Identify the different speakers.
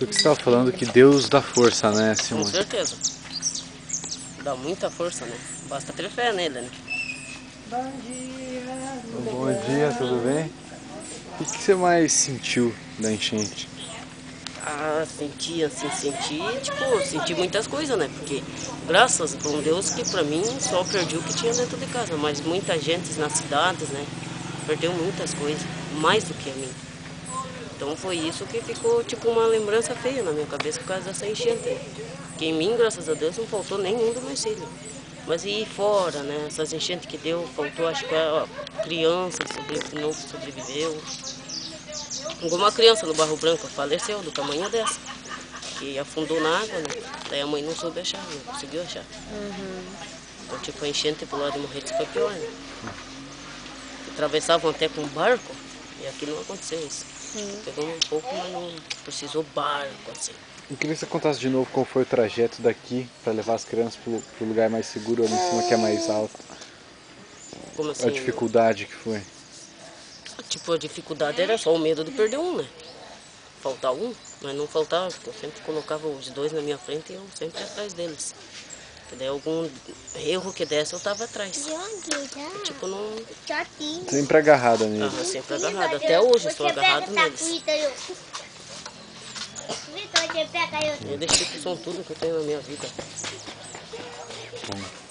Speaker 1: Tu que estava falando que Deus dá força, né,
Speaker 2: Com
Speaker 1: Simone?
Speaker 2: certeza. Dá muita força, né? Basta ter fé nele, né?
Speaker 3: Bom dia, tudo
Speaker 1: Bom
Speaker 3: bem?
Speaker 1: dia, tudo bem? O que você mais sentiu da enchente?
Speaker 2: Ah, senti muitas coisas, né? Porque graças a bom Deus que pra mim só perdi o que tinha dentro de casa, mas muita gente nas cidades, né? Perdeu muitas coisas, mais do que a mim. Então foi isso que ficou tipo uma lembrança feia na minha cabeça por causa dessa enchente, né? Que em mim, graças a Deus, não faltou nenhum dos meus filhos. Mas e fora, né? Essas enchentes que deu, faltou acho que a criança não sobreviveu. Alguma criança no Barro Branco faleceu do tamanho dessa, que afundou na água, né? Daí a mãe não soube achar, não conseguiu achar. Então tipo a enchente pro lado de Morretes foi pior, né? Atravessavam até com barco e aqui não aconteceu isso. Pegou um pouco, mas não precisou barco assim.
Speaker 1: Eu queria que você contasse de novo como foi o trajeto daqui para levar as crianças pro lugar mais seguro ali em cima, que é mais alto.
Speaker 2: Como
Speaker 1: A
Speaker 2: assim?
Speaker 1: dificuldade que foi.
Speaker 2: Tipo, a dificuldade era só o medo de perder um, né? Faltar um, mas não faltava, porque eu sempre colocava os dois na minha frente e eu sempre atrás deles. Se der algum erro que desse, eu tava atrás. E, tipo, não.
Speaker 1: Sempre agarrada
Speaker 2: Tava
Speaker 1: neles.
Speaker 2: sempre agarrado. Até hoje eu sou agarrado neles. Eles tipo são tudo que eu tenho na minha vida.
Speaker 1: Bom.